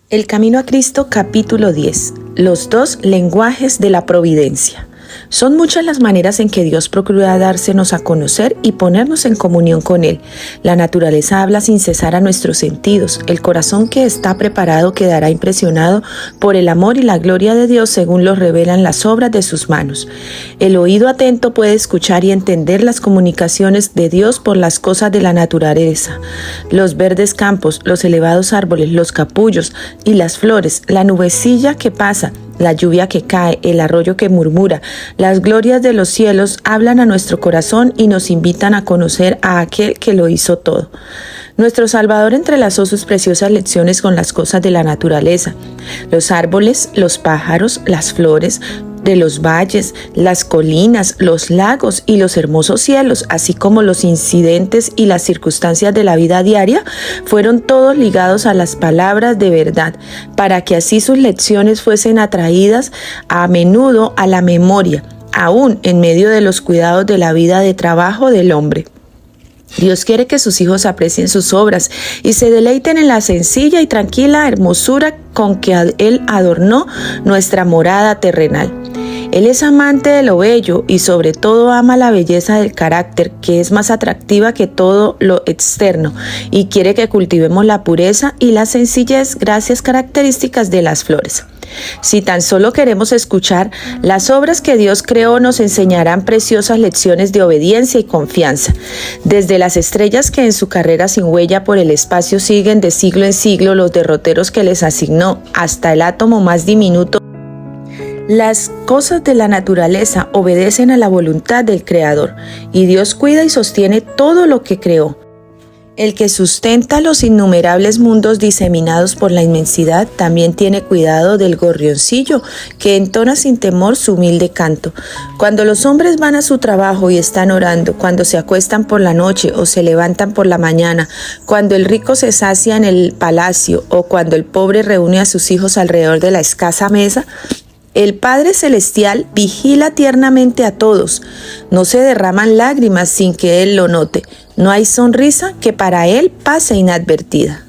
El Camino a Cristo, capítulo 10. Los dos lenguajes de la providencia. Son muchas las maneras en que Dios procura dársenos a conocer y ponernos en comunión con Él. La naturaleza habla sin cesar a nuestros sentidos. El corazón que está preparado quedará impresionado por el amor y la gloria de Dios según lo revelan las obras de sus manos. El oído atento puede escuchar y entender las comunicaciones de Dios por las cosas de la naturaleza. Los verdes campos, los elevados árboles, los capullos y las flores, la nubecilla que pasa, la lluvia que cae, el arroyo que murmura, las glorias de los cielos hablan a nuestro corazón y nos invitan a conocer a aquel que lo hizo todo. Nuestro Salvador entrelazó sus preciosas lecciones con las cosas de la naturaleza, los árboles, los pájaros, las flores de los valles, las colinas, los lagos y los hermosos cielos, así como los incidentes y las circunstancias de la vida diaria, fueron todos ligados a las palabras de verdad, para que así sus lecciones fuesen atraídas a menudo a la memoria, aún en medio de los cuidados de la vida de trabajo del hombre. Dios quiere que sus hijos aprecien sus obras y se deleiten en la sencilla y tranquila hermosura con que Él adornó nuestra morada terrenal. Él es amante de lo bello y sobre todo ama la belleza del carácter, que es más atractiva que todo lo externo, y quiere que cultivemos la pureza y la sencillez, gracias características de las flores. Si tan solo queremos escuchar, las obras que Dios creó nos enseñarán preciosas lecciones de obediencia y confianza. Desde las estrellas que en su carrera sin huella por el espacio siguen de siglo en siglo los derroteros que les asignó, hasta el átomo más diminuto, las cosas de la naturaleza obedecen a la voluntad del Creador, y Dios cuida y sostiene todo lo que creó. El que sustenta los innumerables mundos diseminados por la inmensidad también tiene cuidado del gorrioncillo que entona sin temor su humilde canto. Cuando los hombres van a su trabajo y están orando, cuando se acuestan por la noche o se levantan por la mañana, cuando el rico se sacia en el palacio o cuando el pobre reúne a sus hijos alrededor de la escasa mesa, el Padre Celestial vigila tiernamente a todos. No se derraman lágrimas sin que Él lo note. No hay sonrisa que para Él pase inadvertida.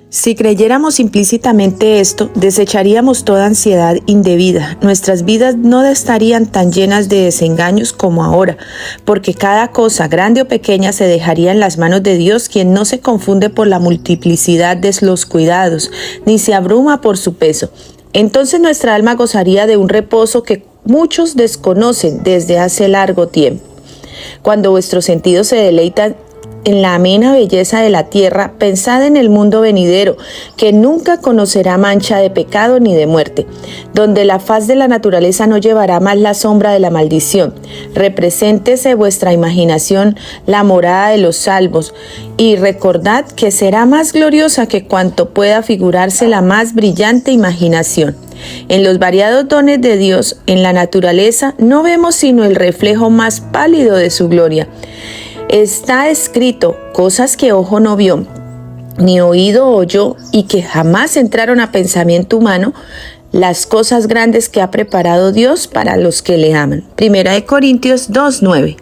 Si creyéramos implícitamente esto, desecharíamos toda ansiedad indebida. Nuestras vidas no estarían tan llenas de desengaños como ahora, porque cada cosa, grande o pequeña, se dejaría en las manos de Dios, quien no se confunde por la multiplicidad de los cuidados, ni se abruma por su peso. Entonces nuestra alma gozaría de un reposo que muchos desconocen desde hace largo tiempo. Cuando vuestros sentidos se deleitan en la amena belleza de la tierra, pensad en el mundo venidero, que nunca conocerá mancha de pecado ni de muerte, donde la faz de la naturaleza no llevará más la sombra de la maldición. Represéntese vuestra imaginación la morada de los salvos, y recordad que será más gloriosa que cuanto pueda figurarse la más brillante imaginación. En los variados dones de Dios, en la naturaleza, no vemos sino el reflejo más pálido de su gloria. Está escrito cosas que ojo no vio, ni oído oyó, y que jamás entraron a pensamiento humano, las cosas grandes que ha preparado Dios para los que le aman. 1 Corintios 2:9.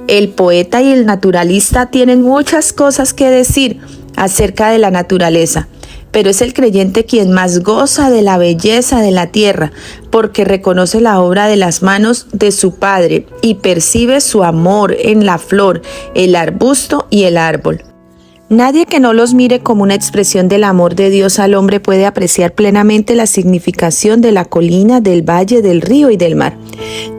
El poeta y el naturalista tienen muchas cosas que decir acerca de la naturaleza, pero es el creyente quien más goza de la belleza de la tierra, porque reconoce la obra de las manos de su Padre y percibe su amor en la flor, el arbusto y el árbol. Nadie que no los mire como una expresión del amor de Dios al hombre puede apreciar plenamente la significación de la colina, del valle, del río y del mar.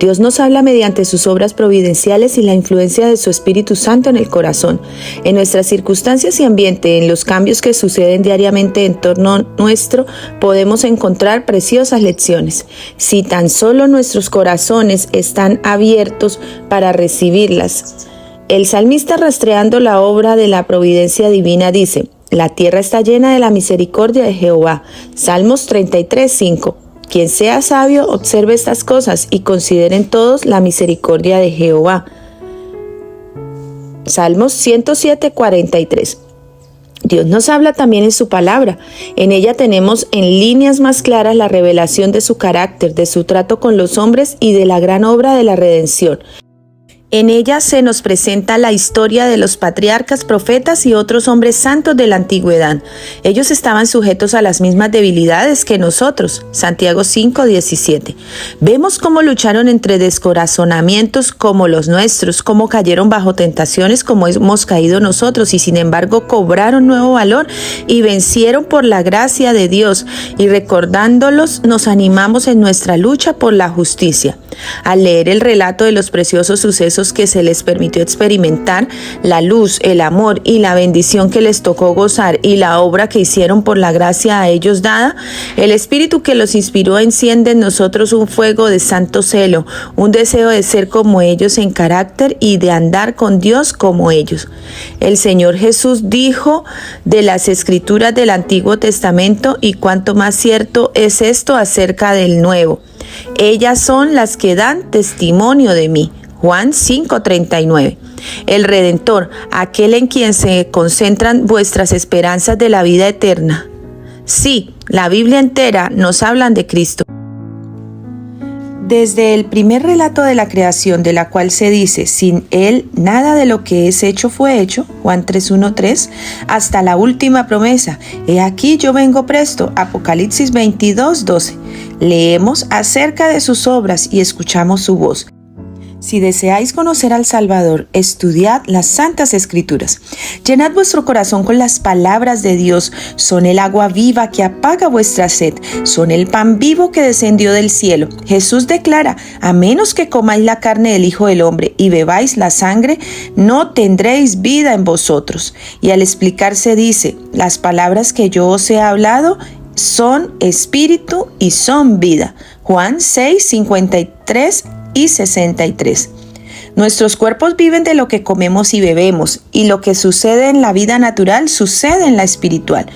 Dios nos habla mediante sus obras providenciales y la influencia de su Espíritu Santo en el corazón. En nuestras circunstancias y ambiente, en los cambios que suceden diariamente en torno nuestro, podemos encontrar preciosas lecciones. Si tan solo nuestros corazones están abiertos para recibirlas. El salmista, rastreando la obra de la providencia divina, dice: la tierra está llena de la misericordia de Jehová. Salmos 33:5. Quien sea sabio, observe estas cosas y consideren todos la misericordia de Jehová. Salmos 107:43. Dios nos habla también en su palabra. En ella tenemos en líneas más claras la revelación de su carácter, de su trato con los hombres y de la gran obra de la redención. En ella se nos presenta la historia de los patriarcas, profetas y otros hombres santos de la antigüedad. Ellos estaban sujetos a las mismas debilidades que nosotros. Santiago 5:17. Vemos cómo lucharon entre descorazonamientos como los nuestros, cómo cayeron bajo tentaciones como hemos caído nosotros y sin embargo cobraron nuevo valor y vencieron por la gracia de Dios. Y recordándolos nos animamos en nuestra lucha por la justicia. Al leer el relato de los preciosos sucesos que se les permitió experimentar, la luz, el amor y la bendición que les tocó gozar y la obra que hicieron por la gracia a ellos dada, el Espíritu que los inspiró enciende en nosotros un fuego de santo celo, un deseo de ser como ellos en carácter y de andar con Dios como ellos. El Señor Jesús dijo de las Escrituras del Antiguo Testamento, y cuánto más cierto es esto acerca del Nuevo: ellas son las que dan testimonio de mí. Juan 5:39. El Redentor, aquel en quien se concentran vuestras esperanzas de la vida eterna. Sí, la Biblia entera nos habla de Cristo. Desde el primer relato de la creación, de la cual se dice, sin Él nada de lo que es hecho fue hecho, Juan 3:1-3, hasta la última promesa, he aquí yo vengo presto, Apocalipsis 22:12. Leemos acerca de sus obras y escuchamos su voz. Si deseáis conocer al Salvador, estudiad las Santas Escrituras. Llenad vuestro corazón con las palabras de Dios. Son el agua viva que apaga vuestra sed. Son el pan vivo que descendió del cielo. Jesús declara, a menos que comáis la carne del Hijo del Hombre y bebáis la sangre, no tendréis vida en vosotros. Y al explicarse dice, las palabras que yo os he hablado son espíritu y son vida. Juan 6:53 y 63. Nuestros cuerpos viven de lo que comemos y bebemos, y lo que sucede en la vida natural sucede en la espiritual.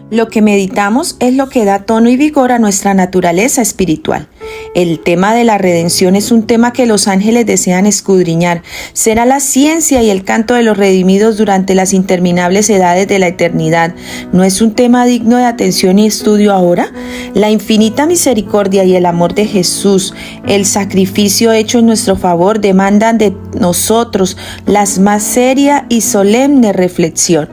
Lo que meditamos es lo que da tono y vigor a nuestra naturaleza espiritual. El tema de la redención es un tema que los ángeles desean escudriñar. Será la ciencia y el canto de los redimidos durante las interminables edades de la eternidad. ¿No es un tema digno de atención y estudio ahora? La infinita misericordia y el amor de Jesús, el sacrificio hecho en nuestro favor, demandan de nosotros la más seria y solemne reflexión.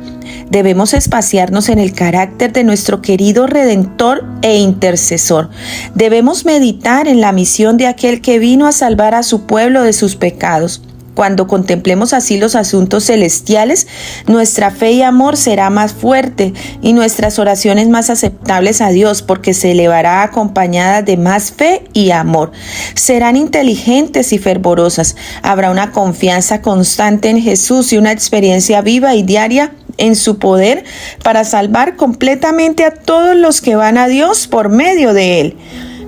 Debemos espaciarnos en el carácter de nuestro querido Redentor e Intercesor. Debemos meditar en la misión de aquel que vino a salvar a su pueblo de sus pecados. Cuando contemplemos así los asuntos celestiales, nuestra fe y amor será más fuerte y nuestras oraciones más aceptables a Dios, porque se elevará acompañada de más fe y amor. Serán inteligentes y fervorosas. Habrá una confianza constante en Jesús y una experiencia viva y diaria en su poder para salvar completamente a todos los que van a Dios por medio de Él.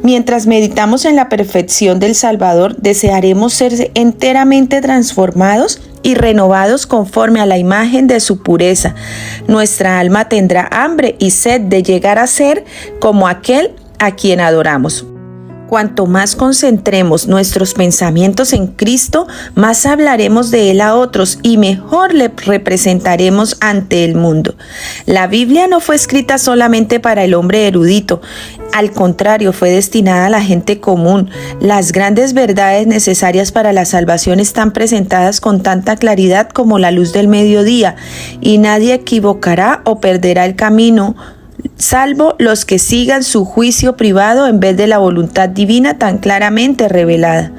Mientras meditamos en la perfección del Salvador, desearemos ser enteramente transformados y renovados conforme a la imagen de su pureza. Nuestra alma tendrá hambre y sed de llegar a ser como aquel a quien adoramos. Cuanto más concentremos nuestros pensamientos en Cristo, más hablaremos de Él a otros y mejor le representaremos ante el mundo. La Biblia no fue escrita solamente para el hombre erudito, al contrario, fue destinada a la gente común. Las grandes verdades necesarias para la salvación están presentadas con tanta claridad como la luz del mediodía, y nadie equivocará o perderá el camino, salvo los que sigan su juicio privado en vez de la voluntad divina tan claramente revelada.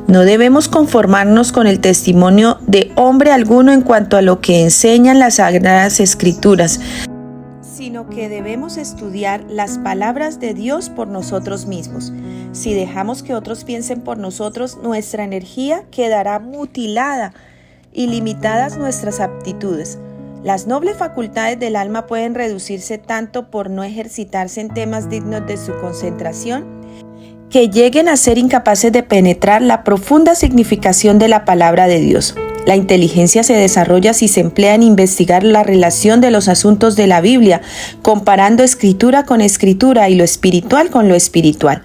No debemos conformarnos con el testimonio de hombre alguno en cuanto a lo que enseñan las Sagradas Escrituras, sino que debemos estudiar las palabras de Dios por nosotros mismos. Si dejamos que otros piensen por nosotros, nuestra energía quedará mutilada y limitadas nuestras aptitudes. Las nobles facultades del alma pueden reducirse tanto por no ejercitarse en temas dignos de su concentración, que lleguen a ser incapaces de penetrar la profunda significación de la palabra de Dios. La inteligencia se desarrolla si se emplea en investigar la relación de los asuntos de la Biblia, comparando escritura con escritura y lo espiritual con lo espiritual.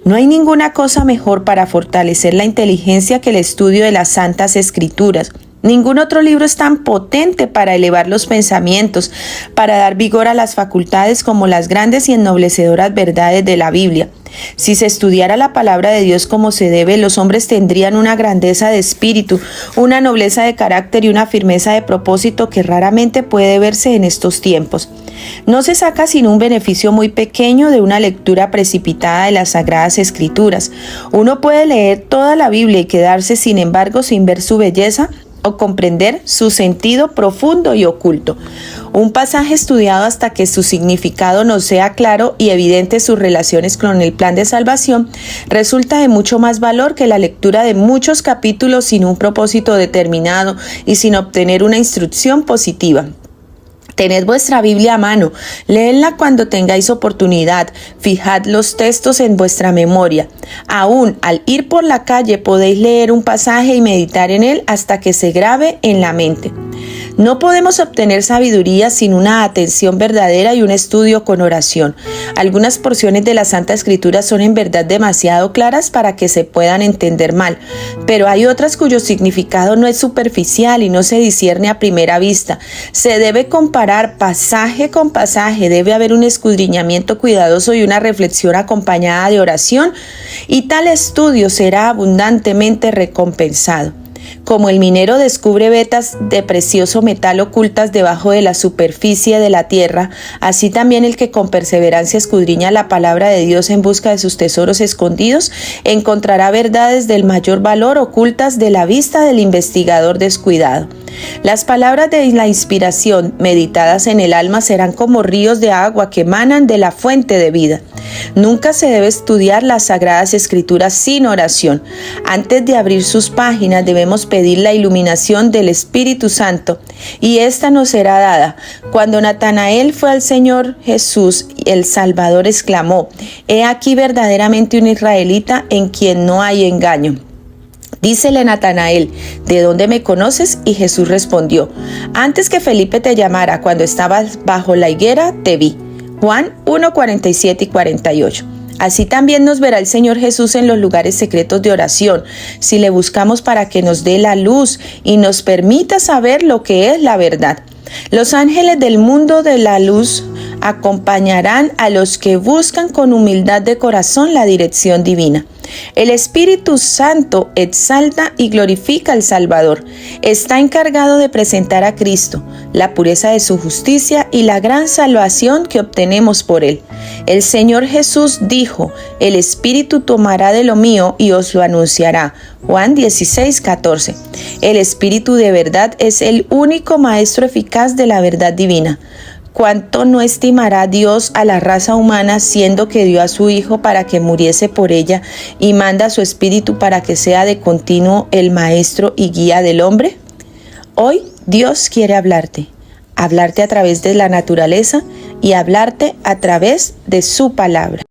No hay ninguna cosa mejor para fortalecer la inteligencia que el estudio de las Santas Escrituras. Ningún otro libro es tan potente para elevar los pensamientos, para dar vigor a las facultades como las grandes y ennoblecedoras verdades de la Biblia. Si se estudiara la palabra de Dios como se debe, los hombres tendrían una grandeza de espíritu, una nobleza de carácter y una firmeza de propósito que raramente puede verse en estos tiempos. No se saca sino un beneficio muy pequeño de una lectura precipitada de las Sagradas Escrituras. Uno puede leer toda la Biblia y quedarse, sin embargo, sin ver su belleza o comprender su sentido profundo y oculto. Un pasaje estudiado hasta que su significado nos sea claro y evidente sus relaciones con el plan de salvación resulta de mucho más valor que la lectura de muchos capítulos sin un propósito determinado y sin obtener una instrucción positiva. Tened vuestra Biblia a mano, leedla cuando tengáis oportunidad, fijad los textos en vuestra memoria. Aún al ir por la calle podéis leer un pasaje y meditar en él hasta que se grabe en la mente. No podemos obtener sabiduría sin una atención verdadera y un estudio con oración. Algunas porciones de la Santa Escritura son en verdad demasiado claras para que se puedan entender mal, pero hay otras cuyo significado no es superficial y no se discierne a primera vista. Se debe comparar pasaje con pasaje, debe haber un escudriñamiento cuidadoso y una reflexión acompañada de oración, y tal estudio será abundantemente recompensado. Como el minero descubre vetas de precioso metal ocultas debajo de la superficie de la tierra, así también el que con perseverancia escudriña la palabra de Dios en busca de sus tesoros escondidos, encontrará verdades del mayor valor ocultas de la vista del investigador descuidado. Las palabras de la inspiración meditadas en el alma serán como ríos de agua que emanan de la fuente de vida. Nunca se debe estudiar las Sagradas Escrituras sin oración. Antes de abrir sus páginas debemos pedir la iluminación del Espíritu Santo, y esta nos será dada. Cuando Natanael fue al Señor Jesús, el Salvador exclamó: «He aquí verdaderamente un israelita en quien no hay engaño». Dícele Natanael: «¿De dónde me conoces?». Y Jesús respondió: «Antes que Felipe te llamara, cuando estabas bajo la higuera, te vi». Juan 1, 47 y 48. Así también nos verá el Señor Jesús en los lugares secretos de oración, si le buscamos para que nos dé la luz y nos permita saber lo que es la verdad. Los ángeles del mundo de la luz acompañarán a los que buscan con humildad de corazón la dirección divina. El Espíritu Santo exalta y glorifica al Salvador. Está encargado de presentar a Cristo, la pureza de su justicia y la gran salvación que obtenemos por él. El Señor Jesús dijo: «El Espíritu tomará de lo mío y os lo anunciará». Juan 16, 14. El Espíritu de verdad es el único maestro eficaz de la verdad divina. ¿Cuánto no estimará Dios a la raza humana, siendo que dio a su Hijo para que muriese por ella y manda a su Espíritu para que sea de continuo el maestro y guía del hombre? Hoy Dios quiere hablarte a través de la naturaleza y hablarte a través de su palabra.